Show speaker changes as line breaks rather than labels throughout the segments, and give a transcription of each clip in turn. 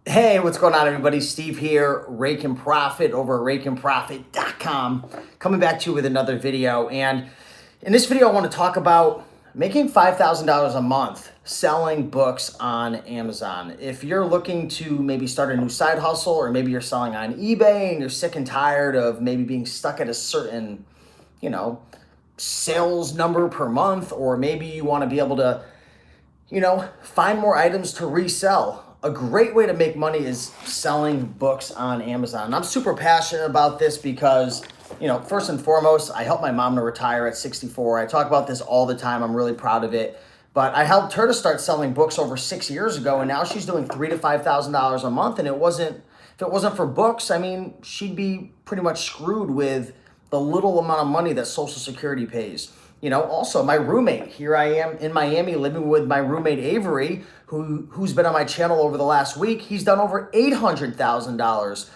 Hey, what's going on, everybody? Steve here, Rake and Profit over at rakeandprofit.com, coming back to you with another video. And in this video, I want to talk about making $5,000 a month selling books on Amazon. If you're looking to maybe start a new side hustle, or maybe you're selling on eBay and you're sick and tired of maybe being stuck at a certain, sales number per month, or maybe you want to be able to, find more items to resell. A great way to make money is selling books on Amazon. And I'm super passionate about this because, first and foremost, I helped my mom to retire at 64. I talk about this all the time. I'm really proud of it. But I helped her to start selling books over 6 years ago, and now she's doing $3,000 to $5,000 a month. And if it wasn't for books, she'd be pretty much screwed with the little amount of money that Social Security pays. Also my roommate, here I am in Miami living with my roommate Avery, who's been on my channel over the last week. He's done over $800,000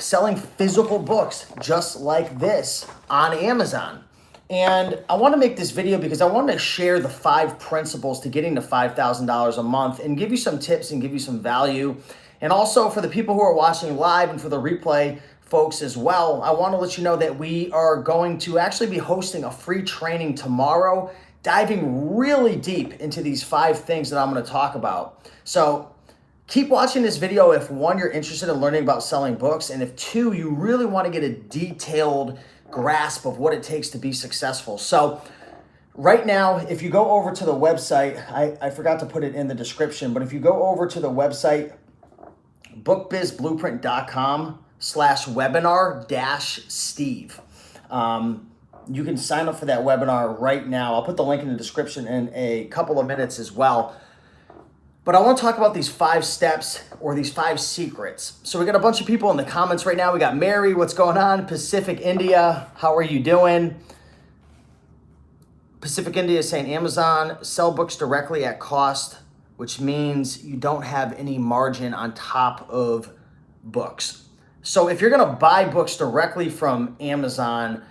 selling physical books just like this on Amazon. And I want to make this video because I want to share the 5 principles to getting to $5,000 a month and give you some tips and give you some value. And also for the people who are watching live and for the replay folks as well, I want to let you know that we are going to actually be hosting a free training tomorrow, diving really deep into these 5 things that I'm going to talk about. So keep watching this video if 1, you're interested in learning about selling books, and if 2, you really want to get a detailed grasp of what it takes to be successful. So right now, if you go over to the website, I forgot to put it in the description, but if you go over to the website, bookbizblueprint.com/webinar-Steve. You can sign up for that webinar right now. I'll put the link in the description in a couple of minutes as well. But I want to talk about these 5 steps or these 5 secrets. So we got a bunch of people in the comments right now. We got Mary, what's going on? Pacific India, how are you doing? Pacific India is saying Amazon, sell books directly at cost, which means you don't have any margin on top of books. So if you're going to buy books directly from Amazon,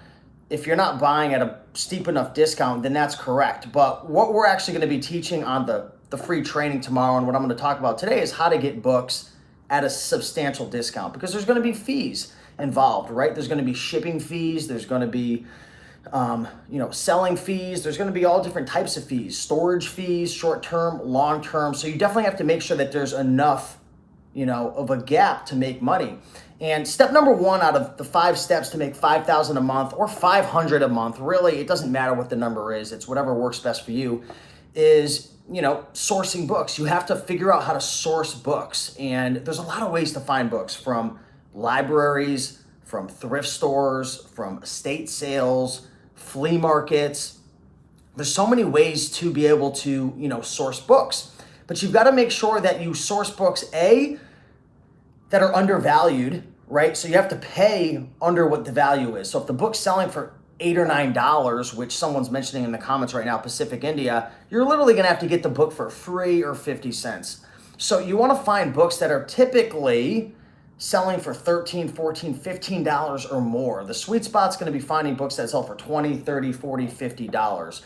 if you're not buying at a steep enough discount, then that's correct. But what we're actually going to be teaching on the free training tomorrow, and what I'm going to talk about today, is how to get books at a substantial discount, because there's going to be fees involved, right? There's going to be shipping fees. There's going to be selling fees. There's going to be all different types of fees, storage fees, short-term, long-term. So you definitely have to make sure that there's enough, of a gap to make money. And step number 1 out of the 5 steps to make $5,000 a month or $500 a month, really, it doesn't matter what the number is. It's whatever works best for you, is, sourcing books. You have to figure out how to source books. And there's a lot of ways to find books, from libraries, from thrift stores, from estate sales, flea markets. There's so many ways to be able to, source books. But you've got to make sure that you source books, A, that are undervalued, right? So you have to pay under what the value is. So if the book's selling for $8 or $9, which someone's mentioning in the comments right now, Pacific India, you're literally going to have to get the book for 3 or 50 cents. So you want to find books that are typically selling for $13, $14, $15 or more. The sweet spot's going to be finding books that sell for $20, $30, $40, $50.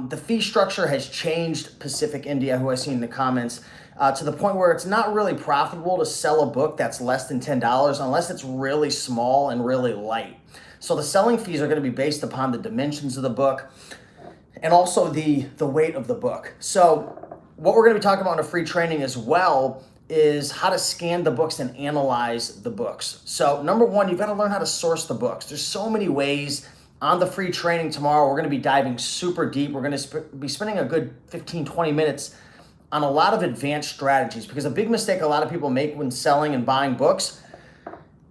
The fee structure has changed, Pacific India, who I see in the comments, to the point where it's not really profitable to sell a book that's less than $10 unless it's really small and really light. So the selling fees are going to be based upon the dimensions of the book and also the weight of the book. So what we're going to be talking about in a free training as well is how to scan the books and analyze the books. So number 1, you've got to learn how to source the books. There's so many ways. On the free training tomorrow, we're going to be diving super deep. We're going to be spending a good 15, 20 minutes on a lot of advanced strategies, because a big mistake a lot of people make when selling and buying books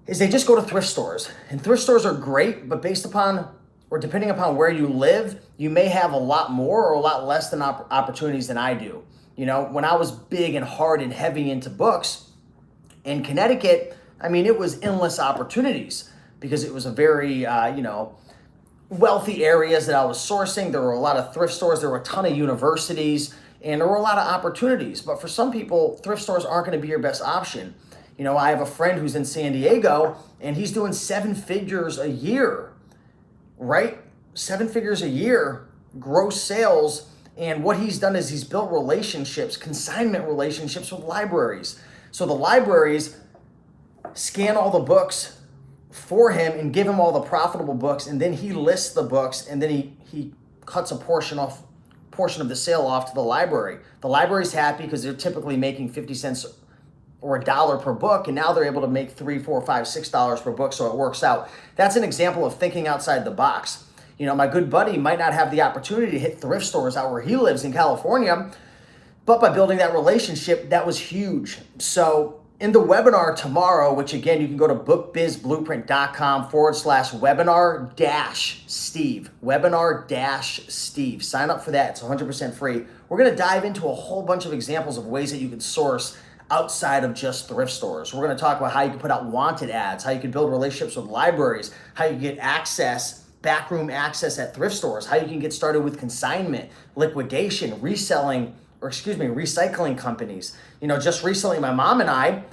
is they just go to thrift stores. And thrift stores are great, but based upon or depending upon where you live, you may have a lot more or a lot less than opportunities than I do. When I was big and hard and heavy into books in Connecticut, it was endless opportunities because it was a very, wealthy areas that I was sourcing. There were a lot of thrift stores. There were a ton of universities, and there were a lot of opportunities. But for some people, thrift stores aren't going to be your best option. I have a friend who's in San Diego, and he's doing 7 figures a year, right? 7 figures a year, gross sales. And what he's done is he's built relationships, consignment relationships with libraries. So the libraries scan all the books for him and give him all the profitable books, and then he lists the books, and then he cuts a portion of the sale off to the library. The library's happy because they're typically making 50 cents or $1 per book, and now they're able to make $3, $4, $5, $6 per book, so it works out. That's an example of thinking outside the box. You know, my good buddy might not have the opportunity to hit thrift stores out where he lives in California, but by building that relationship, that was huge. So in the webinar tomorrow, which again, you can go to bookbizblueprint.com/webinar-Steve, webinar-Steve. Sign up for that. It's 100% free. We're going to dive into a whole bunch of examples of ways that you can source outside of just thrift stores. We're going to talk about how you can put out wanted ads, how you can build relationships with libraries, how you can get access, backroom access at thrift stores, how you can get started with consignment, liquidation, recycling companies. You know, just recently, my mom and I,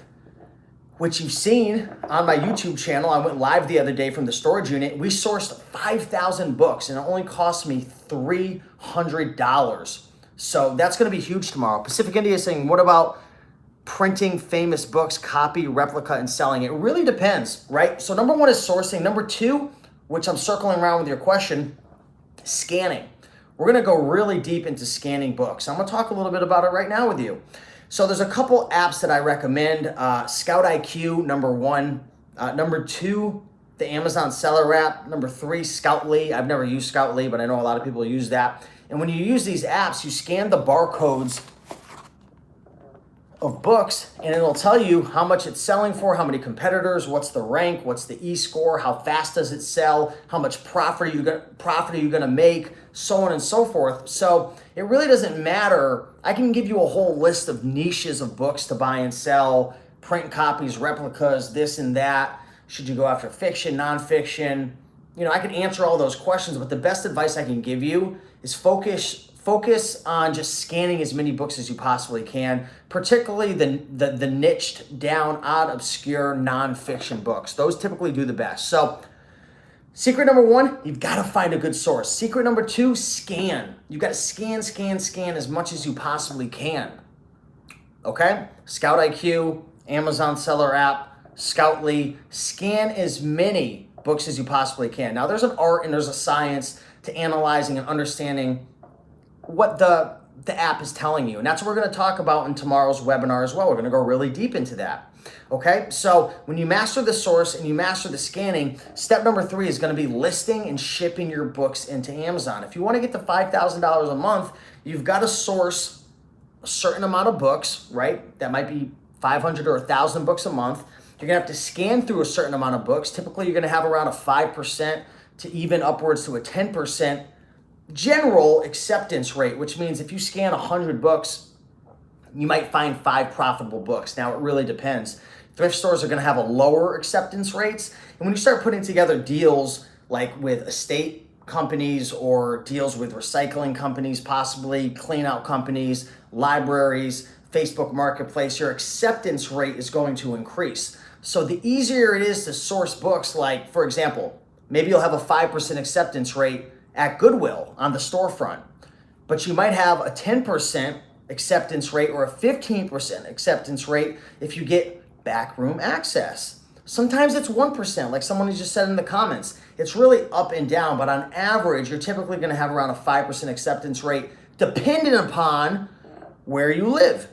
which you've seen on my YouTube channel, I went live the other day from the storage unit. We sourced 5,000 books and it only cost me $300. So that's going to be huge tomorrow. Pacific India is saying, what about printing famous books, copy, replica, and selling? It really depends, right? So number one is sourcing. Number two, which I'm circling around with your question, scanning. We're going to go really deep into scanning books. I'm going to talk a little bit about it right now with you. So there's a couple apps that I recommend. Scout IQ, number one. Number two, the Amazon Seller app. Number three, Scoutly. I've never used Scoutly, but I know a lot of people use that. And when you use these apps, you scan the barcodes of books, and it'll tell you how much it's selling for, how many competitors, what's the rank, what's the e-score, how fast does it sell, how much profit are you going to make, so on and so forth. So it really doesn't matter. I can give you a whole list of niches of books to buy and sell, print copies, replicas, this and that. Should you go after fiction, nonfiction? You know, I can answer all those questions, but the best advice I can give you is focus on just scanning as many books as you possibly can, particularly the niched down, odd, obscure nonfiction books. Those typically do the best. So secret number one, you've got to find a good source. Secret number two, scan. You've got to scan as much as you possibly can. Okay? Scout IQ, Amazon Seller app, Scoutly. Scan as many books as you possibly can. Now, there's an art and there's a science to analyzing and understanding what the app is telling you. And that's what we're going to talk about in tomorrow's webinar as well. We're going to go really deep into that. Okay, so when you master the source and you master the scanning, step number three is going to be listing and shipping your books into Amazon. If you want to get to $5,000 a month, you've got to source a certain amount of books, right? That might be 500 or 1,000 books a month. You're going to have to scan through a certain amount of books. Typically, you're going to have around a 5% to even upwards to a 10% general acceptance rate, which means if you scan 100 books, you might find 5 profitable books. Now, it really depends. Thrift stores are going to have a lower acceptance rates. And when you start putting together deals like with estate companies or deals with recycling companies, possibly clean out companies, libraries, Facebook Marketplace, your acceptance rate is going to increase. So the easier it is to source books, like, for example, maybe you'll have a 5% acceptance rate at Goodwill on the storefront, but you might have a 10% acceptance rate or a 15% acceptance rate if you get backroom access. Sometimes it's 1%, like someone just said in the comments. It's really up and down, but on average, you're typically going to have around a 5% acceptance rate dependent upon where you live.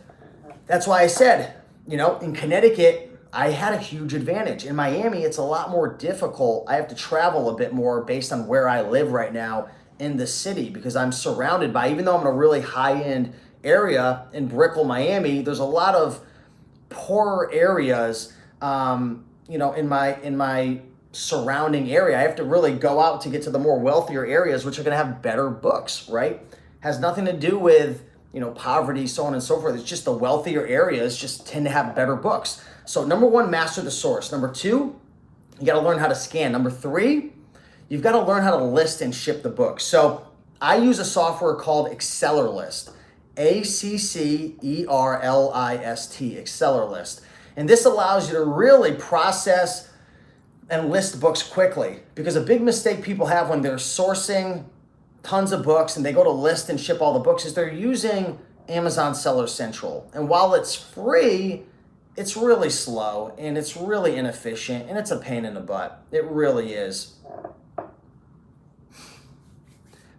That's why I said, you know, in Connecticut, I had a huge advantage. In Miami, it's a lot more difficult. I have to travel a bit more based on where I live right now in the city because I'm surrounded by, even though I'm in a really high-end area in Brickell, Miami, there's a lot of poorer areas, you know, in my surrounding area. I have to really go out to get to the more wealthier areas, which are going to have better books, right? Has nothing to do with, you know, poverty, so on and so forth. It's just the wealthier areas just tend to have better books. So number one, master the source. Number two, you got to learn how to scan. Number three, you've got to learn how to list and ship the book. So I use a software called AccelerList, ACCERLIST, AccelerList. And this allows you to really process and list books quickly, because a big mistake people have when they're sourcing tons of books and they go to list and ship all the books is they're using Amazon Seller Central. And while it's free, it's really slow and it's really inefficient and it's a pain in the butt. It really is.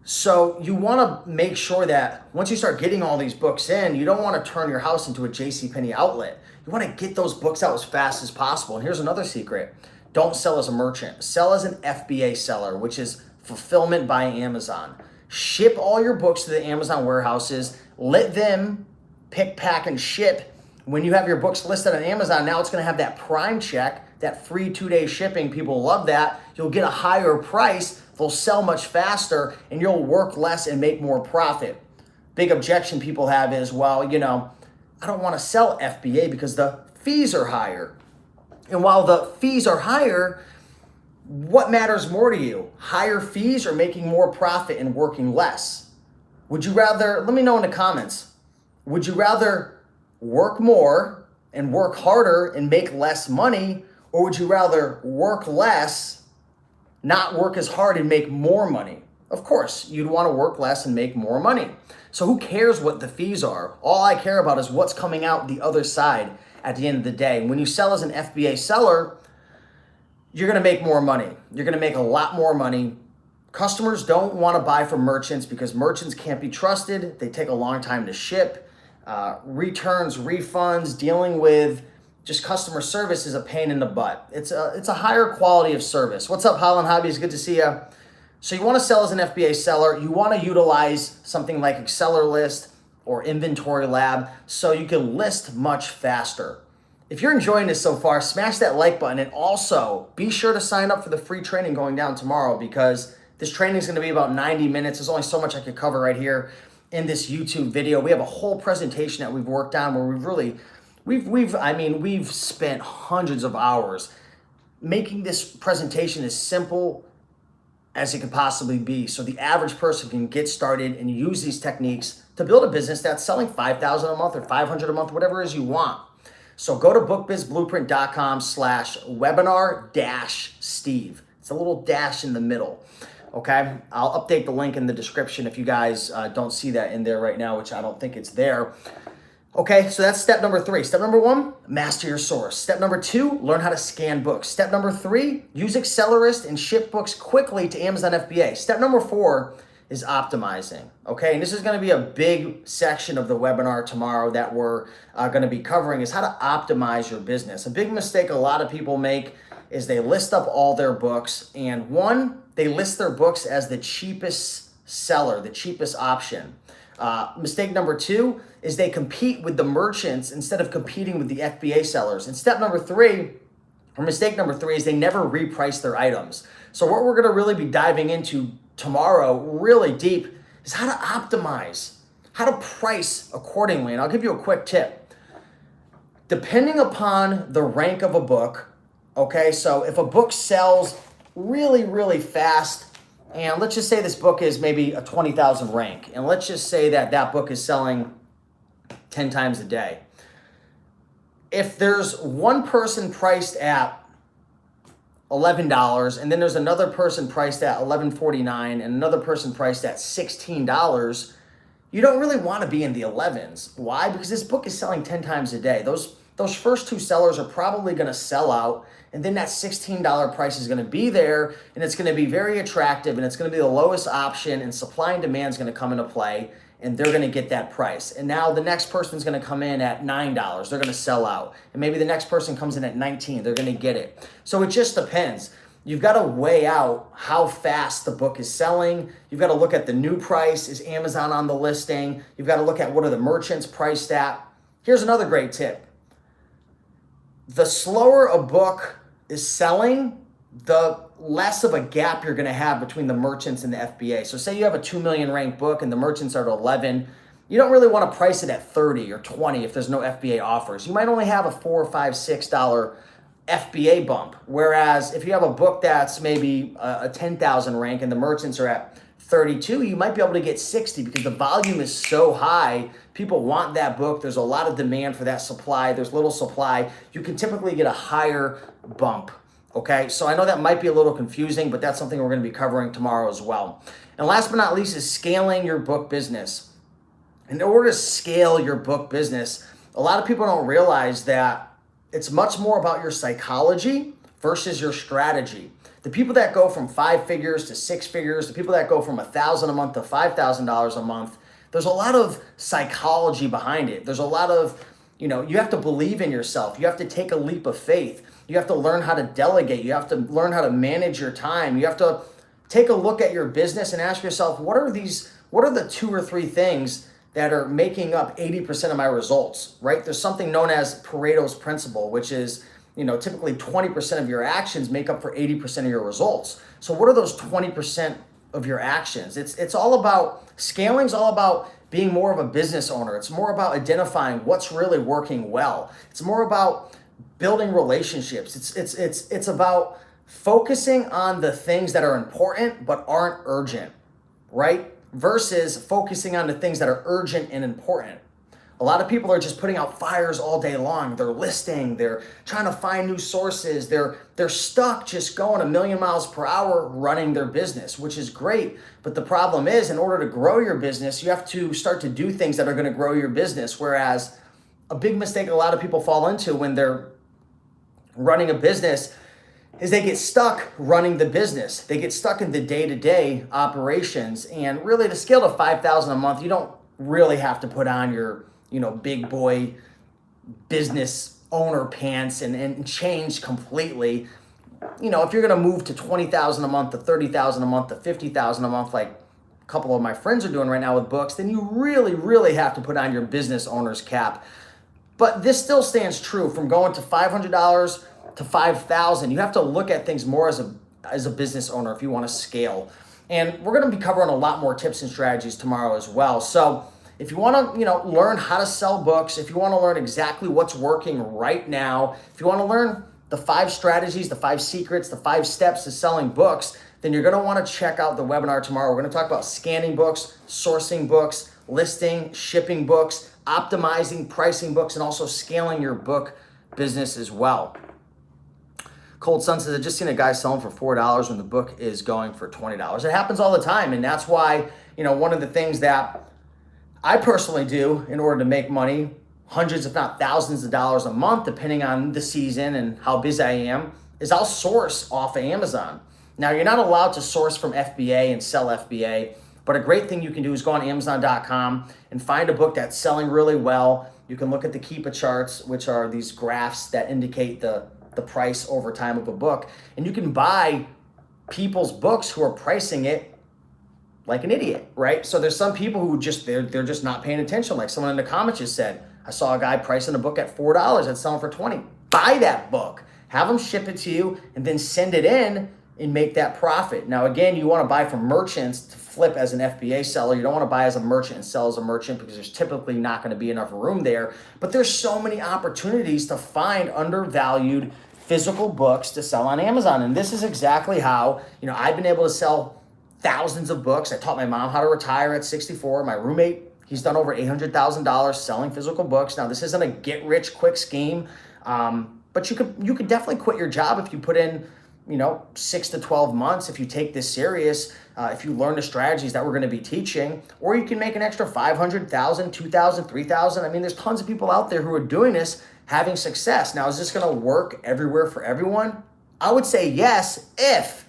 So you want to make sure that once you start getting all these books in, you don't want to turn your house into a JCPenney outlet. You want to get those books out as fast as possible. And here's another secret. Don't sell as a merchant. Sell as an FBA seller, which is fulfillment by Amazon. Ship all your books to the Amazon warehouses. Let them pick, pack, and ship. When you have your books listed on Amazon, now it's going to have that Prime check, that free 2-day shipping. People love that. You'll get a higher price. They'll sell much faster, and you'll work less and make more profit. Big objection people have is, well, you know, I don't want to sell FBA because the fees are higher. And while the fees are higher, what matters more to you? Higher fees or making more profit and working less? Would you rather, let me know in the comments, would you rather work more and work harder and make less money, or would you rather work less, not work as hard and make more money? Of course, you'd want to work less and make more money. So who cares what the fees are? All I care about is what's coming out the other side at the end of the day. When you sell as an FBA seller, you're going to make more money. You're going to make a lot more money. Customers don't want to buy from merchants because merchants can't be trusted. They take a long time to ship. Returns, refunds, dealing with just customer service is a pain in the butt. It's a higher quality of service. What's up, Holland Hobbies? Good to see you. So you want to sell as an FBA seller. You want to utilize something like AccelerList or Inventory Lab so you can list much faster. If you're enjoying this so far, smash that like button, and also be sure to sign up for the free training going down tomorrow, because this training is going to be about 90 minutes. There's only so much I could cover right here in this YouTube video. We have a whole presentation that we've worked on where we've spent hundreds of hours making this presentation as simple as it could possibly be, so the average person can get started and use these techniques to build a business that's selling $5,000 a month or $500 a month, whatever it is you want. So go to bookbizblueprint.com/webinar-Steve. It's a little dash in the middle. Okay, I'll update the link in the description if you guys don't see that in there right now, which I don't think it's there. Okay, so that's step number 3. Step number 1, master your source. Step number 2, learn how to scan books. Step number 3, use AccelerList and ship books quickly to Amazon FBA. Step number 4 is optimizing. Okay, and this is going to be a big section of the webinar tomorrow that we're going to be covering, is how to optimize your business. A big mistake a lot of people make is they list up all their books, and one, they list their books as the cheapest seller, the cheapest option. Mistake number 2 is they compete with the merchants instead of competing with the FBA sellers. And mistake number 3 is they never reprice their items. So what we're going to really be diving into tomorrow really deep is how to optimize, how to price accordingly. And I'll give you a quick tip. Depending upon the rank of a book, okay, so if a book sells really, really fast, and let's just say this book is maybe a 20,000 rank, and let's just say that that book is selling 10 times a day. If there's one person priced at $11, and then there's another person priced at $11.49, and another person priced at $16, you don't really want to be in the 11s. Why? Because this book is selling 10 times a day. Those first 2 sellers are probably going to sell out, and then that $16 price is going to be there, and it's going to be very attractive, and it's going to be the lowest option, and supply and demand is going to come into play, and they're going to get that price. And now the next person's going to come in at $9. They're going to sell out. And maybe the next person comes in at $19. They're going to get it. So it just depends. You've got to weigh out how fast the book is selling. You've got to look at the new price. Is Amazon on the listing? You've got to look at what are the merchants priced at. Here's another great tip. The slower a book is selling, the less of a gap you're going to have between the merchants and the FBA. So say you have a 2 million ranked book and the merchants are at 11. You don't really want to price it at 30 or 20 if there's no FBA offers. You might only have a $4 or $5, $6 FBA bump. Whereas if you have a book that's maybe a 10,000 rank and the merchants are at 32, you might be able to get 60 because the volume is so high. People want that book. There's a lot of demand for that supply. There's little supply. You can typically get a higher bump. Okay, so I know that might be a little confusing, but that's something we're going to be covering tomorrow as well. And last but not least is scaling your book business. In order to scale your book business, a lot of people don't realize that It's much more about your psychology versus your strategy. The people that go from 5 figures to 6 figures, the people that go from $1,000 a month to $5,000 a month, there's a lot of psychology behind it. There's a lot of, you have to believe in yourself. You have to take a leap of faith. You have to learn how to delegate. You have to learn how to manage your time. You have to take a look at your business and ask yourself, what are the 2 or 3 things that are making up 80% of my results, right? There's something known as Pareto's principle, which is, typically 20% of your actions make up for 80% of your results. So what are those 20% of your actions? It's all about, scaling's all about being more of a business owner. It's more about identifying what's really working well. It's more about building relationships. It's about focusing on the things that are important but aren't urgent, right? Versus focusing on the things that are urgent and important. A lot of people are just putting out fires all day long. They're listing, they're trying to find new sources. They're stuck just going a million miles per hour running their business, which is great. But the problem is, in order to grow your business, you have to start to do things that are going to grow your business. Whereas a big mistake a lot of people fall into when they're running a business is they get stuck running the business. They get stuck in the day-to-day operations. And really, to scale to $5,000 a month, you don't really have to put on your big boy business owner pants and change completely. If you're gonna move to $20,000 a month, to $30,000 a month, to $50,000 a month, like a couple of my friends are doing right now with books, then you really, really have to put on your business owner's cap. But this still stands true from going to $500 to $5,000. You have to look at things more as a business owner if you want to scale. And we're going to be covering a lot more tips and strategies tomorrow as well. So if you want to, learn how to sell books, if you want to learn exactly what's working right now, if you want to learn the 5 strategies, the 5 secrets, the 5 steps to selling books, then you're going to want to check out the webinar tomorrow. We're going to talk about scanning books, sourcing books, listing, shipping books, optimizing, pricing books, and also scaling your book business as well. Cold Sun says, I just seen a guy selling for $4 when the book is going for $20. It happens all the time. And that's why, one of the things that I personally do in order to make money, hundreds if not thousands of dollars a month, depending on the season and how busy I am, is I'll source off of Amazon. Now, you're not allowed to source from FBA and sell FBA, but a great thing you can do is go on Amazon.com and find a book that's selling really well. You can look at the Keepa charts, which are these graphs that indicate the price over time of a book. And you can buy people's books who are pricing it like an idiot, right? So there's some people who they're just not paying attention. Like someone in the comments just said, I saw a guy pricing a book at $4 and selling for $20. Buy that book, have them ship it to you, and then send it in and make that profit. Now, again, you want to buy from merchants to flip as an FBA seller. You don't want to buy as a merchant and sell as a merchant because there's typically not going to be enough room there. But there's so many opportunities to find undervalued physical books to sell on Amazon. And this is exactly how, I've been able to sell thousands of books. I taught my mom how to retire at 64. My roommate, he's done over $800,000 selling physical books. Now, this isn't a get-rich-quick scheme, but you could definitely quit your job if you put in, 6 to 12 months, if you take this serious, if you learn the strategies that we're going to be teaching, or you can make an extra $500,000, $2,000, $3,000. I mean, there's tons of people out there who are doing this, having success. Now, is this going to work everywhere for everyone? I would say yes, if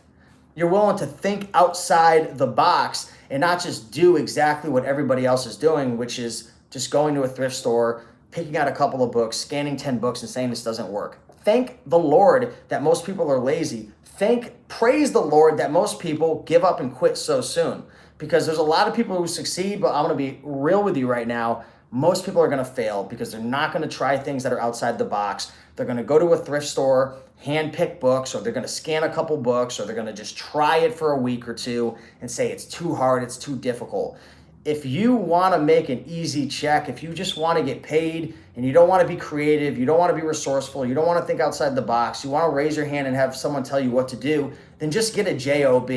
you're willing to think outside the box and not just do exactly what everybody else is doing, which is just going to a thrift store, picking out a couple of books, scanning 10 books and saying this doesn't work. Thank the Lord that most people are lazy. Praise the Lord that most people give up and quit so soon, because there's a lot of people who succeed, but I'm going to be real with you right now. Most people are going to fail because they're not going to try things that are outside the box. They're going to go to a thrift store, hand-pick books, or they're going to scan a couple books, or they're going to just try it for a week or two and say it's too hard, it's too difficult. If you want to make an easy check, if you just want to get paid and you don't want to be creative, you don't want to be resourceful, you don't want to think outside the box, you want to raise your hand and have someone tell you what to do, then just get a job.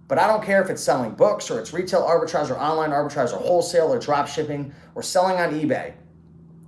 But I don't care if it's selling books or it's retail arbitrage or online arbitrage or wholesale or drop shipping or selling on eBay.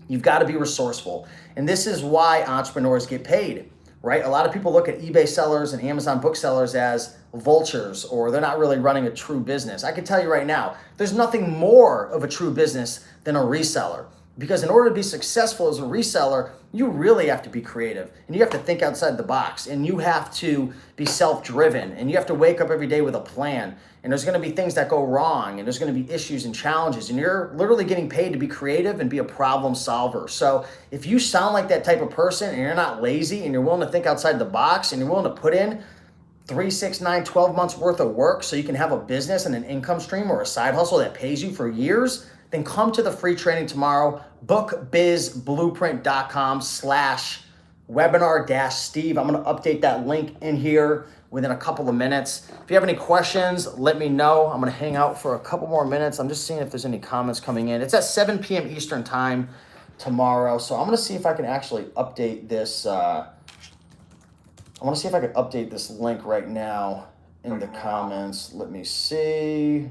You've got to be resourceful. And this is why entrepreneurs get paid, right? A lot of people look at eBay sellers and Amazon booksellers as vultures, or they're not really running a true business. I can tell you right now, there's nothing more of a true business than a reseller. Because in order to be successful as a reseller, you really have to be creative and you have to think outside the box and you have to be self-driven and you have to wake up every day with a plan. And there's going to be things that go wrong and there's going to be issues and challenges, and you're literally getting paid to be creative and be a problem solver. So if you sound like that type of person and you're not lazy and you're willing to think outside the box and you're willing to put in 3, 6, 9, 12 months worth of work so you can have a business and an income stream or a side hustle that pays you for years, then come to the free training tomorrow, bookbizblueprint.com/webinar-Steve. I'm going to update that link in here within a couple of minutes. If you have any questions, let me know. I'm going to hang out for a couple more minutes. I'm just seeing if there's any comments coming in. It's at 7 p.m. Eastern time tomorrow. So I'm going to see if I can actually update this. I want to see if I can update this link right now in the comments. Let me see.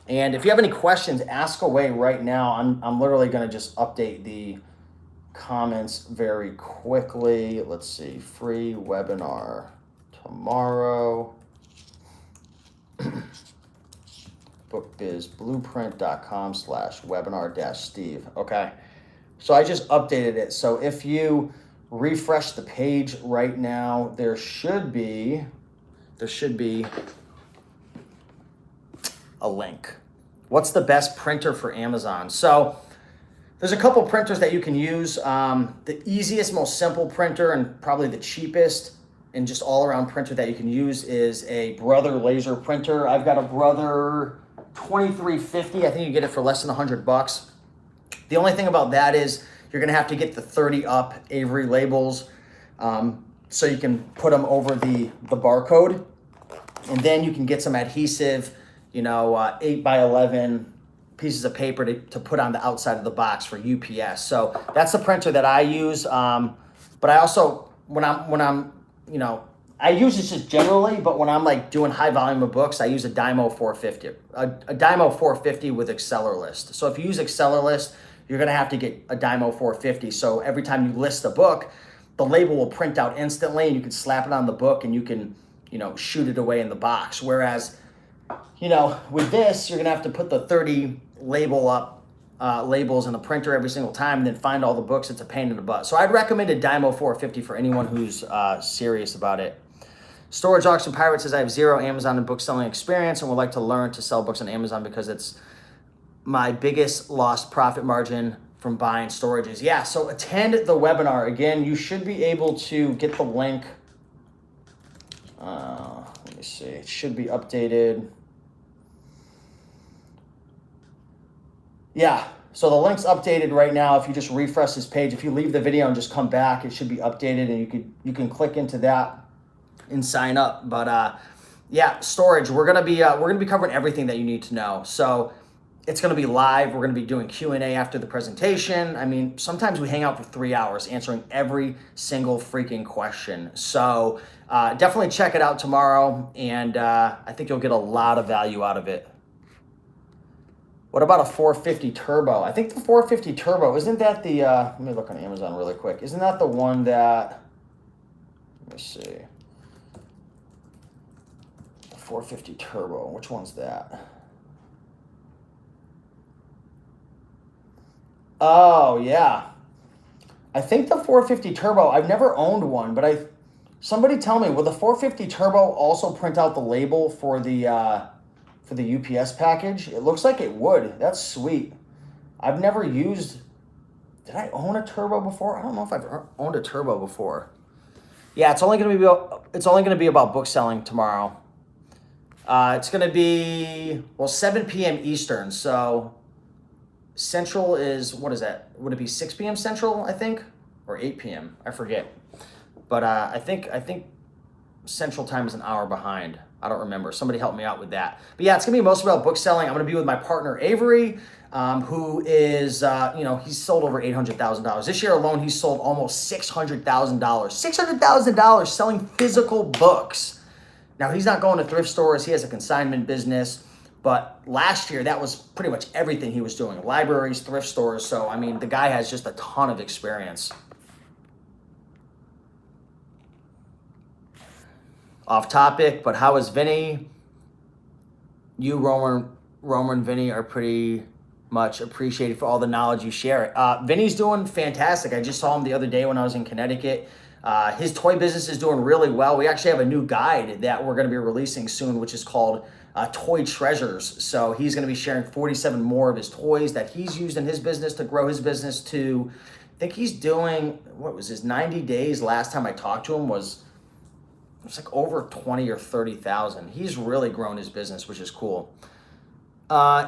And if you have any questions, ask away right now. I'm literally going to just update the comments very quickly. Let's see. Free webinar tomorrow. bookbizblueprint.com/webinar-Steve. Okay. So I just updated it. So if you refresh the page right now, there should be a link. What's the best printer for Amazon? So there's a couple printers that you can use. The easiest, most simple printer and probably the cheapest and just all around printer that you can use is a Brother laser printer. I've got a Brother 2350. I think you get it for less than $100. The only thing about that is you're gonna have to get the 30 up Avery labels so you can put them over the barcode. And then you can get some adhesive, 8x11 pieces of paper to put on the outside of the box for UPS. So that's the printer that I use. But I also, when I'm, I use this just generally, but when I'm like doing high volume of books, I use a Dymo 450, a Dymo 450 with AccelerList. So if you use AccelerList, you're gonna have to get a Dymo 450. So every time you list a book, the label will print out instantly and you can slap it on the book and you can, shoot it away in the box. Whereas, with this, you're gonna have to put the 30 labels in the printer every single time and then find all the books. It's a pain in the butt. So I'd recommend a Dymo 450 for anyone who's serious about it. Storage Auction Pirate says, I have zero Amazon and book selling experience and would like to learn to sell books on Amazon because it's my biggest lost profit margin from buying storages. Yeah, so attend the webinar. Again, you should be able to get the link. Let me see. It should be updated. Yeah, so the link's updated right now. If you just refresh this page, if you leave the video and just come back, it should be updated, and you can click into that and sign up. But yeah, storage. We're gonna be covering everything that you need to know. So it's gonna be live. We're gonna be doing Q&A after the presentation. I mean, sometimes we hang out for 3 hours answering every single freaking question. So definitely check it out tomorrow, and I think you'll get a lot of value out of it. What about a 450 Turbo? I think the 450 Turbo, isn't that the, let me look on Amazon really quick. Isn't that the one that, let me see. The 450 Turbo, which one's that? Oh, yeah. I think the 450 Turbo, I've never owned one, but somebody tell me, will the 450 Turbo also print out the label for the UPS package? It looks like it would. That's sweet. I've never used, did I own a Turbo before? I don't know if I've owned a Turbo before. Yeah, it's only going to be about book selling tomorrow. It's going to be 7 p.m. Eastern. So Central is, what is that? Would it be 6 p.m. Central, I think, or 8 p.m.? I forget. But I think Central time is an hour behind. I don't remember. Somebody help me out with that. But yeah, it's going to be mostly about book selling. I'm going to be with my partner, Avery, who is, he's sold over $800,000. This year alone, he's sold almost $600,000. $600,000 selling physical books. Now, he's not going to thrift stores. He has a consignment business. But last year, that was pretty much everything he was doing. Libraries, thrift stores. So, I mean, the guy has just a ton of experience. Off topic, but how is Vinny? You, Roman, Vinny are pretty Much appreciated for all the knowledge you share. Vinny's doing fantastic. I just saw him the other day when I was in Connecticut. His toy business is doing really well. We actually have a new guide that we're going to be releasing soon, which is called Toy Treasures. So he's going to be sharing 47 more of his toys that he's used in his business to grow his business to, I think he's doing, what was his 90 days last time I talked to him was, it was like over 20 or 30,000. He's really grown his business, which is cool.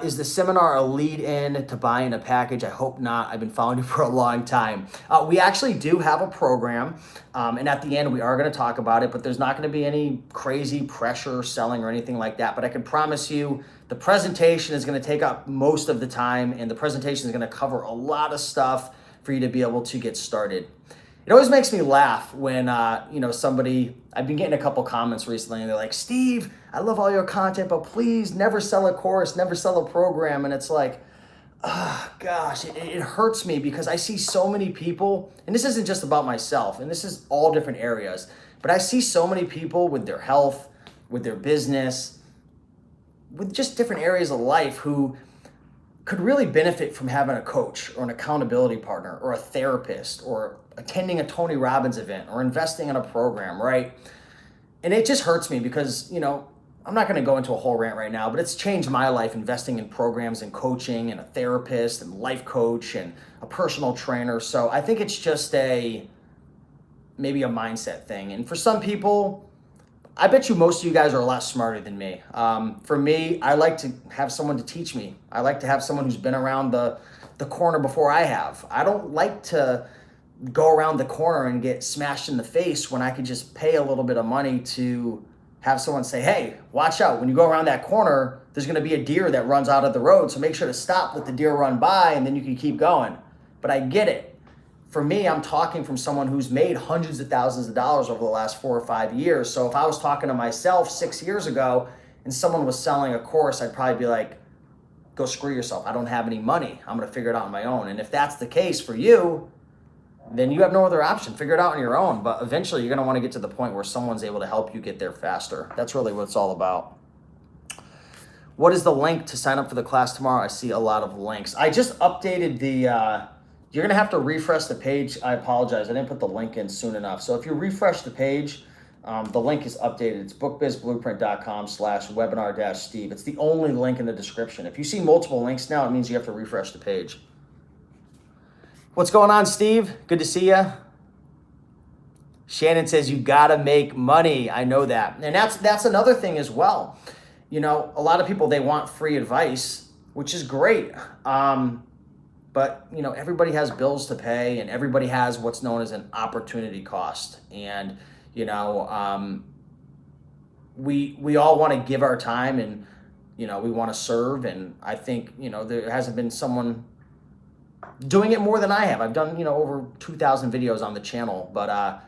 Is the seminar a lead in to buying a package? I hope not. I've been following you for a long time. We actually do have a program, and at the end we are going to talk about it, but there's not going to be any crazy pressure selling or anything like that. But I can promise you the presentation is going to take up most of the time, and the presentation is going to cover a lot of stuff for you to be able to get started. It always makes me laugh when, somebody, I've been getting a couple comments recently and they're like, Steve, I love all your content, but please never sell a course, never sell a program. And it's like, oh gosh, it hurts me because I see so many people, and this isn't just about myself, and this is all different areas, but I see so many people with their health, with their business, with just different areas of life who could really benefit from having a coach or an accountability partner or a therapist or attending a Tony Robbins event or investing in a program, right? And it just hurts me because, I'm not going to go into a whole rant right now, but it's changed my life investing in programs and coaching and a therapist and life coach and a personal trainer. So I think it's just maybe a mindset thing. And for some people, I bet you most of you guys are a lot smarter than me. For me, I like to have someone to teach me. I like to have someone who's been around the corner before I have. I don't like to go around the corner and get smashed in the face when I could just pay a little bit of money to have someone say, hey, watch out. When you go around that corner, there's going to be a deer that runs out of the road. So make sure to stop, let the deer run by, and then you can keep going. But I get it. For me, I'm talking from someone who's made hundreds of thousands of dollars over the last 4 or 5 years. So if I was talking to myself 6 years ago and someone was selling a course, I'd probably be like, go screw yourself. I don't have any money. I'm going to figure it out on my own. And if that's the case for you, then you have no other option. Figure it out on your own. But eventually you're going to want to get to the point where someone's able to help you get there faster. That's really what it's all about. What is the link to sign up for the class tomorrow? I see a lot of links. I just updated the... You're going to have to refresh the page. I apologize. I didn't put the link in soon enough. So if you refresh the page, the link is updated. It's bookbizblueprint.com/webinar-steve. It's the only link in the description. If you see multiple links now, it means you have to refresh the page. What's going on, Steve? Good to see you. Shannon says you got to make money. I know that. And that's another thing as well. A lot of people, they want free advice, which is great. But, everybody has bills to pay and everybody has what's known as an opportunity cost. And, we all want to give our time and, we want to serve. And I think, there hasn't been someone doing it more than I have. I've done, over 2,000 videos on the channel. But,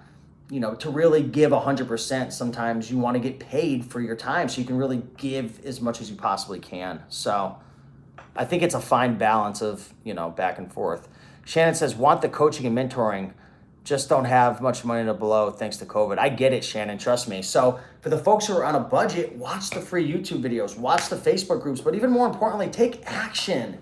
to really give 100%, sometimes you want to get paid for your time so you can really give as much as you possibly can. So I think it's a fine balance of, back and forth. Shannon says, want the coaching and mentoring, just don't have much money to blow thanks to COVID. I get it, Shannon, trust me. So for the folks who are on a budget, watch the free YouTube videos, watch the Facebook groups, but even more importantly, take action,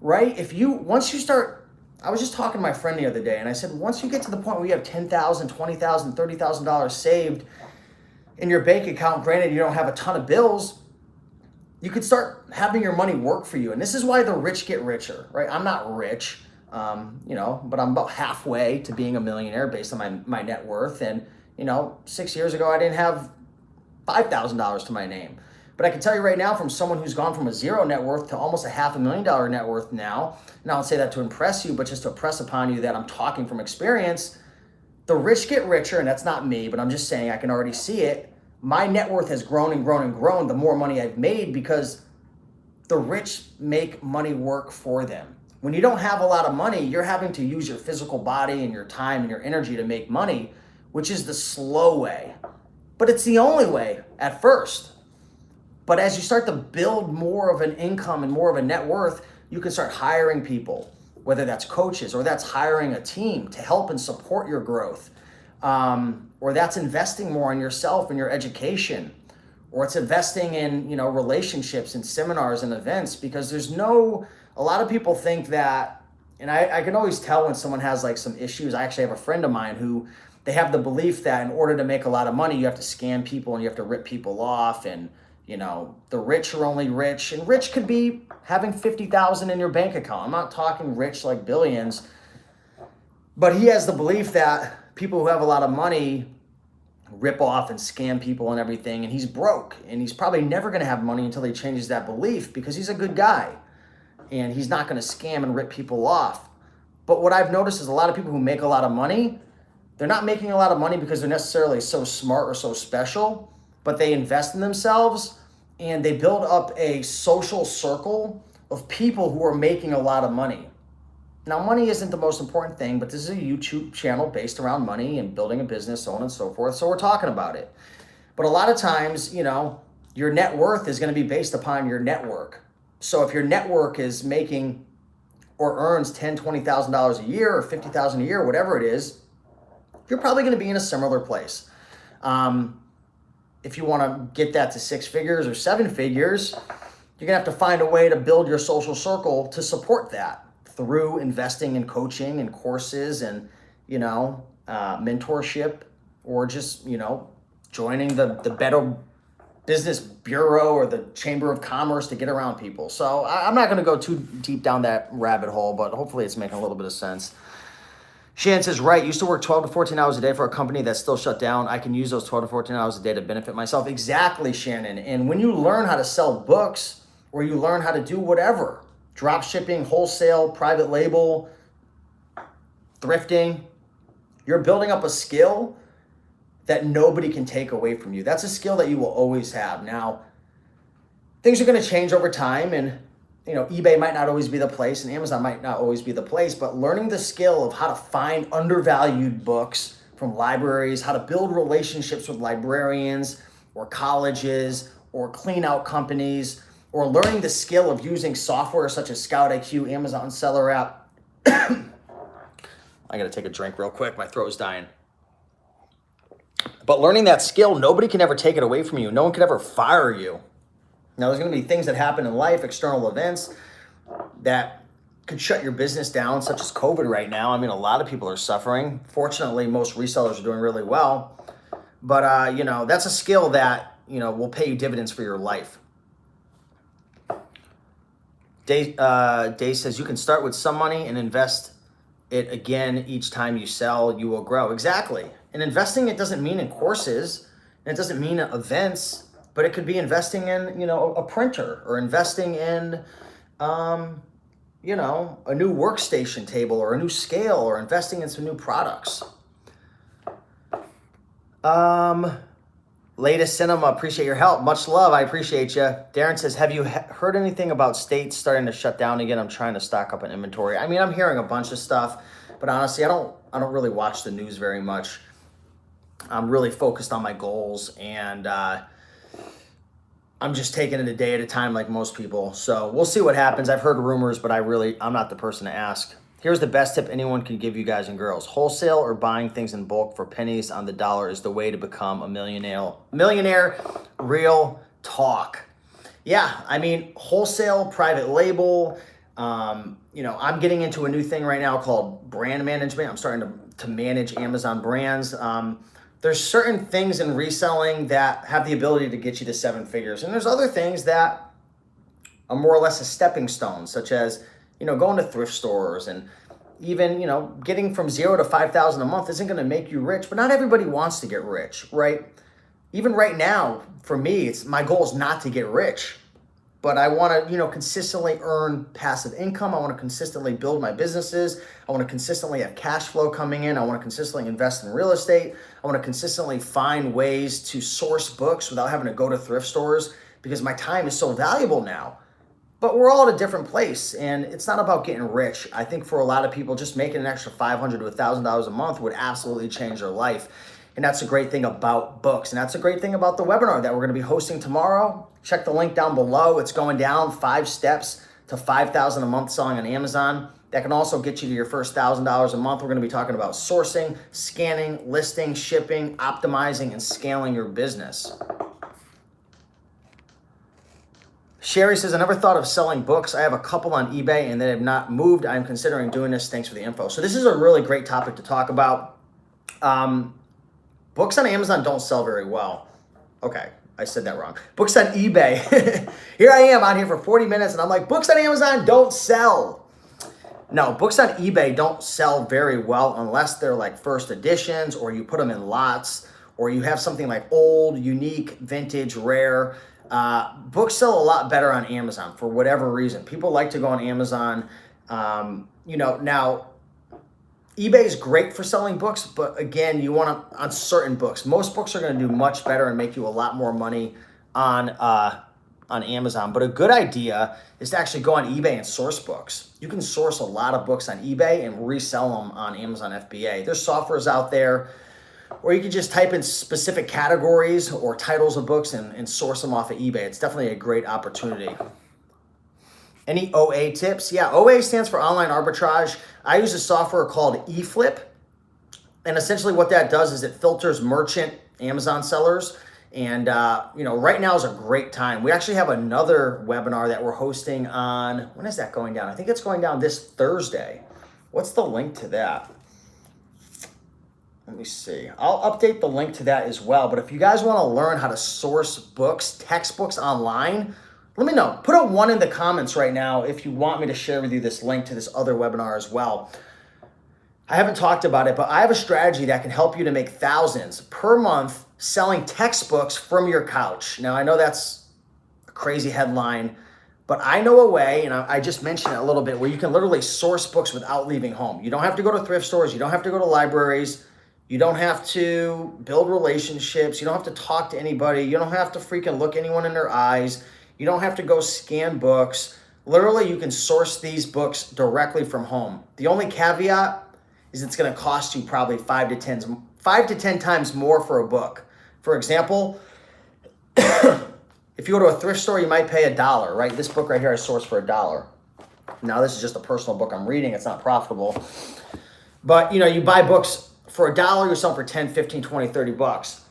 right? Once you start, I was just talking to my friend the other day and I said, once you get to the point where you have $10,000, $20,000, $30,000 saved in your bank account, granted you don't have a ton of bills, you could start having your money work for you. And this is why the rich get richer, right? I'm not rich, but I'm about halfway to being a millionaire based on my net worth. And, 6 years ago, I didn't have $5,000 to my name. But I can tell you right now, from someone who's gone from a zero net worth to almost a $500,000 net worth now, and I don't say that to impress you, but just to impress upon you that I'm talking from experience, the rich get richer, and that's not me, but I'm just saying I can already see it. My net worth has grown and grown and grown the more money I've made because the rich make money work for them. When you don't have a lot of money, you're having to use your physical body and your time and your energy to make money, which is the slow way. But it's the only way at first. But as you start to build more of an income and more of a net worth, you can start hiring people, whether that's coaches or that's hiring a team to help and support your growth. Or that's investing more in yourself and your education, or it's investing in, relationships and seminars and events, because there's no a lot of people think that, and I can always tell when someone has like some issues. I actually have a friend of mine who they have the belief that in order to make a lot of money, you have to scam people and you have to rip people off. And, you know, the rich are only rich. And rich could be having 50,000 in your bank account. I'm not talking rich like billions. But he has the belief that people who have a lot of money rip off and scam people and everything. And he's broke. And he's probably never going to have money until he changes that belief because he's a good guy. And he's not going to scam and rip people off. But what I've noticed is a lot of people who make a lot of money, they're not making a lot of money because they're necessarily so smart or so special, but they invest in themselves and they build up a social circle of people who are making a lot of money. Now, money isn't the most important thing, but this is a YouTube channel based around money and building a business, so on and so forth. So we're talking about it. But a lot of times, you know, your net worth is going to be based upon your network. So if your network is making or earns $10,000, $20,000 a year or $50,000 a year, whatever it is, you're probably going to be in a similar place. If you want to get that to 6 figures or 7 figures, you're going to have to find a way to build your social circle to support that through investing in coaching and courses and, you know, mentorship, or just, you know, joining the Better Business Bureau or the Chamber of Commerce to get around people. So I'm not going to go too deep down that rabbit hole, but hopefully it's making a little bit of sense. Shan says, right, used to work 12 to 14 hours a day for a company that's still shut down. I can use those 12 to 14 hours a day to benefit myself. Exactly, Shannon. And when you learn how to sell books, or you learn how to do whatever, drop shipping, wholesale, private label, thrifting, you're building up a skill that nobody can take away from you. That's a skill that you will always have. Now, things are going to change over time, and you know, eBay might not always be the place and Amazon might not always be the place, but learning the skill of how to find undervalued books from libraries, how to build relationships with librarians or colleges or clean out companies, or learning the skill of using software such as Scout IQ, Amazon Seller App. I got to take a drink real quick. My throat's dying. But learning that skill, nobody can ever take it away from you. No one can ever fire you. Now, there's going to be things that happen in life, external events, that could shut your business down, such as COVID right now. I mean, a lot of people are suffering. Fortunately, most resellers are doing really well. But, you know, that's a skill that, you know, will pay you dividends for your life. Dave says, you can start with some money and invest it again each time you sell, you will grow. Exactly. And investing, it doesn't mean in courses, and it doesn't mean events, but it could be investing in, you know, a printer, or investing in, you know, a new workstation table or a new scale, or investing in some new products. Latest Cinema, appreciate your help. Much love. I appreciate you. Darren says, have you heard anything about states starting to shut down again? I'm trying to stock up on inventory. I mean, I'm hearing a bunch of stuff, but honestly, I don't really watch the news very much. I'm really focused on my goals, and I'm just taking it a day at a time like most people. So we'll see what happens. I've heard rumors, but I'm not the person to ask. Here's the best tip anyone can give you guys and girls. Wholesale or buying things in bulk for pennies on the dollar is the way to become a millionaire. Real talk. Yeah, I mean, wholesale, private label. You know, I'm getting into a new thing right now called brand management. I'm starting to manage Amazon brands. There's certain things in reselling that have the ability to get you to 7 figures. And there's other things that are more or less a stepping stone, such as, you know, going to thrift stores, and even, you know, getting from 0 to 5,000 a month isn't going to make you rich, but not everybody wants to get rich, right? Even right now, for me, my goal is not to get rich, but I want to, you know, consistently earn passive income. I want to consistently build my businesses. I want to consistently have cash flow coming in. I want to consistently invest in real estate. I want to consistently find ways to source books without having to go to thrift stores, because my time is so valuable now. But we're all at a different place, and it's not about getting rich. I think for a lot of people, just making an extra $500 to $1,000 a month would absolutely change their life. And that's a great thing about books. And that's a great thing about the webinar that we're going to be hosting tomorrow. Check the link down below. It's going down 5 steps to $5,000 a month selling on Amazon. That can also get you to your first $1,000 a month. We're going to be talking about sourcing, scanning, listing, shipping, optimizing, and scaling your business. Sherry says, I never thought of selling books. I have a couple on eBay and they have not moved. I'm considering doing this. Thanks for the info. So this is a really great topic to talk about. Books on Amazon don't sell very well. Okay, I said that wrong. Books on eBay. Here I am on here for 40 minutes and I'm like, books on Amazon don't sell. No, books on eBay don't sell very well unless they're like first editions or you put them in lots or you have something like old, unique, vintage, rare. Books sell a lot better on Amazon for whatever reason. People like to go on Amazon. Now eBay is great for selling books, but again, you want to on certain books. Most books are going to do much better and make you a lot more money on Amazon. But a good idea is to actually go on eBay and source books. You can source a lot of books on eBay and resell them on Amazon FBA. There's softwares out there. Or you can just type in specific categories or titles of books and source them off of eBay. It's definitely a great opportunity. Any OA tips? Yeah, OA stands for online arbitrage. I use a software called eFlip. And essentially what that does is it filters merchant Amazon sellers. And, right now is a great time. We actually have another webinar that we're hosting on, when is that going down? I think it's going down this Thursday. What's the link to that? Let me see. I'll update the link to that as well. But if you guys want to learn how to source books, textbooks online, let me know. Put a 1 in the comments right now if you want me to share with you this link to this other webinar as well. I haven't talked about it, but I have a strategy that can help you to make thousands per month selling textbooks from your couch. Now, I know that's a crazy headline, but I know a way, and I just mentioned it a little bit, where you can literally source books without leaving home. You don't have to go to thrift stores. You don't have to go to libraries. You don't have to build relationships. You don't have to talk to anybody. You don't have to freaking look anyone in their eyes. You don't have to go scan books. Literally, you can source these books directly from home. The only caveat is it's going to cost you probably 5 to 10 times more for a book. For example, if you go to a thrift store, you might pay $1, right? This book right here I sourced for $1. Now, this is just a personal book I'm reading. It's not profitable. But, you buy books for $1, you sell them for 10, 15, 20, 30 bucks.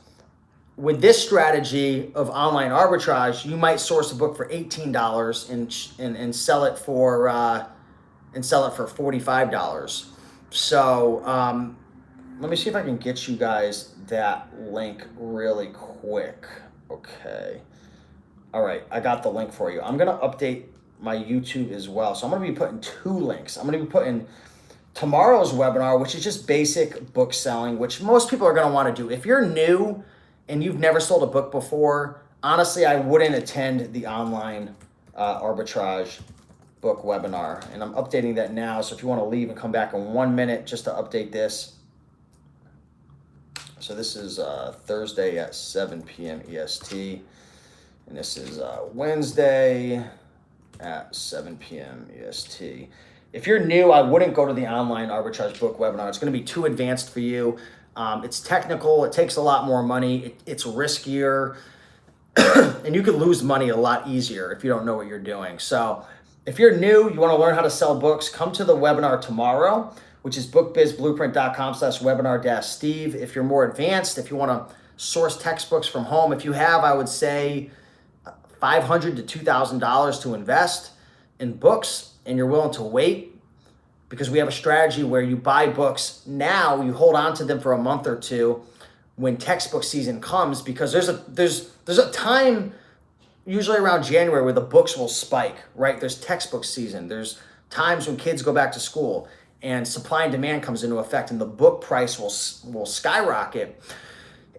With this strategy of online arbitrage, you might source a book for $18 and sell it for $45. So let me see if I can get you guys that link really quick. Okay. All right, I got the link for you. I'm gonna update my YouTube as well. So I'm gonna be putting 2 links. I'm gonna be putting tomorrow's webinar, which is just basic book selling, which most people are going to want to do. If you're new and you've never sold a book before, honestly, I wouldn't attend the online arbitrage book webinar. And I'm updating that now. So if you want to leave and come back in 1 minute just to update this. So this is Thursday at 7 p.m. EST. And this is Wednesday at 7 p.m. EST. If you're new, I wouldn't go to the online arbitrage book webinar. It's going to be too advanced for you. It's technical. It takes a lot more money. It's riskier. And you could lose money a lot easier if you don't know what you're doing. So if you're new, you want to learn how to sell books, come to the webinar tomorrow, which is bookbizblueprint.com/webinar-Steve. If you're more advanced, if you want to source textbooks from home, if you have, I would say, $500 to $2,000 to invest in books, and you're willing to wait, because we have a strategy where you buy books now, you hold on to them for a month or two when textbook season comes, because there's a time usually around January where the books will spike, right? There's textbook season. There's times when kids go back to school and supply and demand comes into effect and the book price will skyrocket.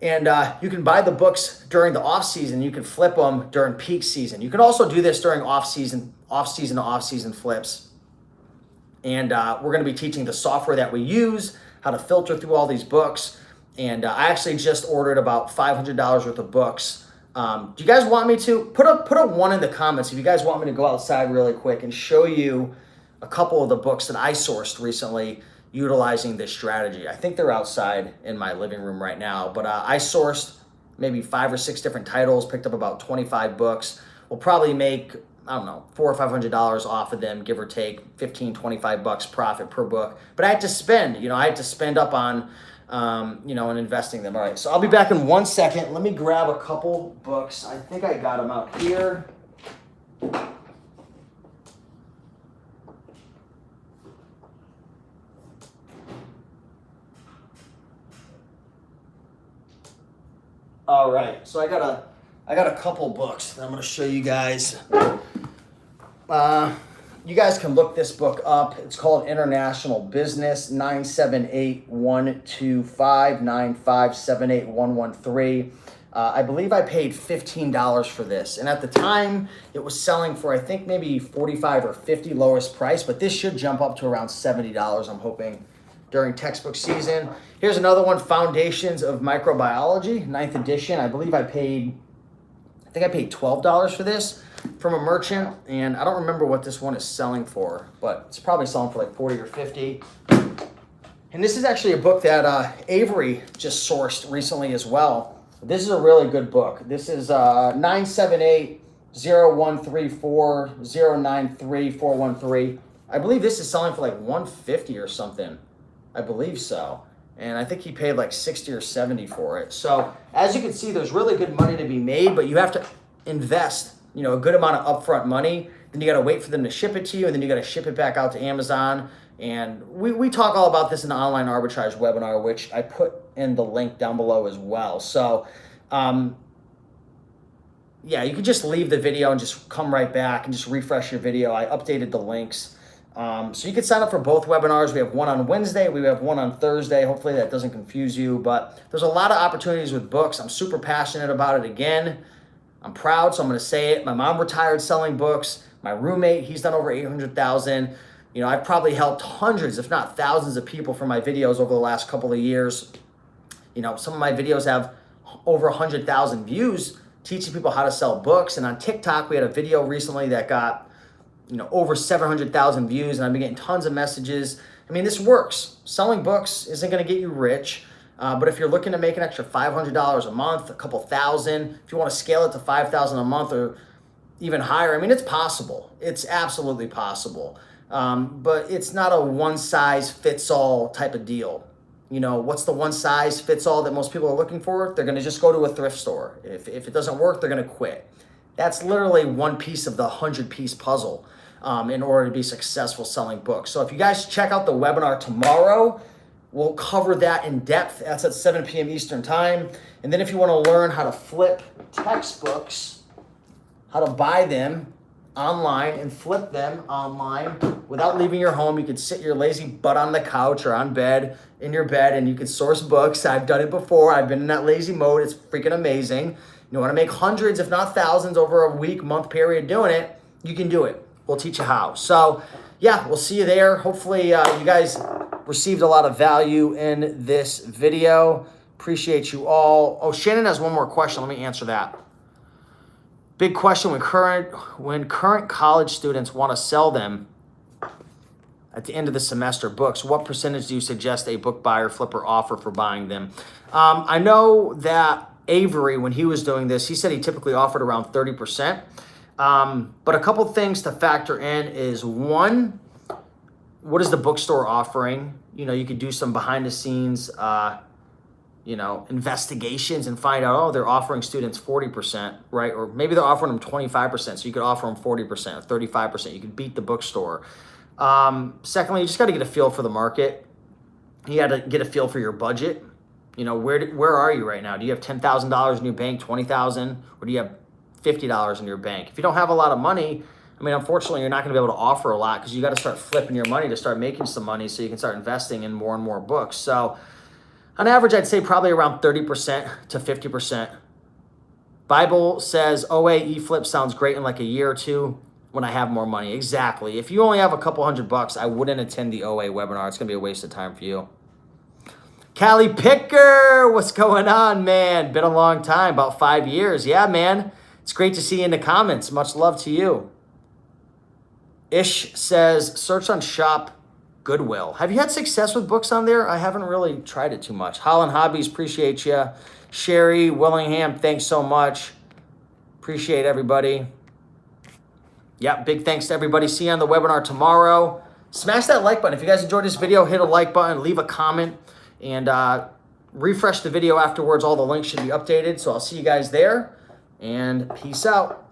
And you can buy the books during the off season. You can flip them during peak season. You can also do this during off season to off season flips. And we're going to be teaching the software that we use, how to filter through all these books. And I actually just ordered about $500 worth of books. Do you guys want me to put a 1 in the comments if you guys want me to go outside really quick and show you a couple of the books that I sourced recently utilizing this strategy? I think they're outside in my living room right now, but I sourced maybe 5 or 6 different titles, picked up about 25 books. We'll probably make, I don't know, $400 or $500 off of them, give or take 15, 25 bucks profit per book. But I had to spend, up on, and investing them. All right, so I'll be back in 1 second. Let me grab a couple books. I think I got them out here. All right, so I got a couple books that I'm going to show you guys. You guys can look this book up. It's called International Business, 978-125-9578-113. I believe I paid $15 for this. And at the time, it was selling for, I think, maybe $45 or $50 lowest price. But this should jump up to around $70, I'm hoping, during textbook season. Here's another one, Foundations of Microbiology, 9th edition. I believe I paid $12 for this from a merchant, and I don't remember what this one is selling for, but it's probably selling for like 40 or 50. And this is actually a book that Avery just sourced recently as well. This is a really good book. This is 978-0134-093-413. I believe this is selling for like 150 or something. I believe so. And I think he paid like 60 or 70 for it. So as you can see, there's really good money to be made, but you have to invest, a good amount of upfront money. Then you got to wait for them to ship it to you, and then you got to ship it back out to Amazon. And we talk all about this in the online arbitrage webinar, which I put in the link down below as well. So, yeah, you can just leave the video and just come right back and just refresh your video. I updated the links. So you can sign up for both webinars. We have one on Wednesday. We have one on Thursday. Hopefully that doesn't confuse you, but there's a lot of opportunities with books. I'm super passionate about it. Again, I'm proud, so I'm going to say it. My mom retired selling books. My roommate, he's done over 800,000. I've probably helped hundreds, if not thousands of people from my videos over the last couple of years. Some of my videos have over 100,000 views teaching people how to sell books. And on TikTok, we had a video recently that got over 700,000 views, and I've been getting tons of messages. I mean, this works. Selling books isn't going to get you rich, but if you're looking to make an extra $500 a month, a couple thousand, if you want to scale it to $5,000 a month or even higher, I mean, it's possible. It's absolutely possible, but it's not a one-size-fits-all type of deal. What's the one-size-fits-all that most people are looking for? They're going to just go to a thrift store. If it doesn't work, they're going to quit. That's literally one piece of the 100-piece puzzle in order to be successful selling books. So if you guys check out the webinar tomorrow, we'll cover that in depth. That's at 7 p.m. Eastern time. And then if you want to learn how to flip textbooks, how to buy them online and flip them online without leaving your home, you could sit your lazy butt on the couch or in your bed, and you could source books. I've done it before. I've been in that lazy mode. It's freaking amazing. You want to make hundreds, if not thousands, over a week, month period doing it, you can do it. We'll teach you how. So, yeah, we'll see you there. Hopefully, you guys received a lot of value in this video. Appreciate you all. Oh, Shannon has one more question. Let me answer that. Big question, when current college students want to sell them at the end of the semester books, what percentage do you suggest a book buyer flipper offer for buying them? I know that Avery, when he was doing this, he said he typically offered around 30%. But a couple things to factor in is, one, what is the bookstore offering? You could do some behind the scenes, investigations and find out, they're offering students 40%, right? Or maybe they're offering them 25%. So you could offer them 40% or 35%. You could beat the bookstore. Secondly, you just got to get a feel for the market. You got to get a feel for your budget. Where are you right now? Do you have $10,000 in your bank, $20,000, or do you have $50 in your bank? If you don't have a lot of money, I mean, unfortunately, you're not going to be able to offer a lot, because you got to start flipping your money to start making some money so you can start investing in more and more books. So on average, I'd say probably around 30% to 50%. Bible says OA E-flip sounds great in like a year or two when I have more money. Exactly. If you only have a couple $100, I wouldn't attend the OA webinar. It's going to be a waste of time for you. Callie Picker, what's going on, man? Been a long time, about 5 years. Yeah, man. It's great to see you in the comments. Much love to you. Ish says, search on Shop Goodwill. Have you had success with books on there? I haven't really tried it too much. Holland Hobbies, appreciate you. Sherry Willingham, thanks so much. Appreciate everybody. Yeah, big thanks to everybody. See you on the webinar tomorrow. Smash that like button. If you guys enjoyed this video, hit a like button, leave a comment, and refresh the video afterwards. All the links should be updated. So I'll see you guys there, and peace out.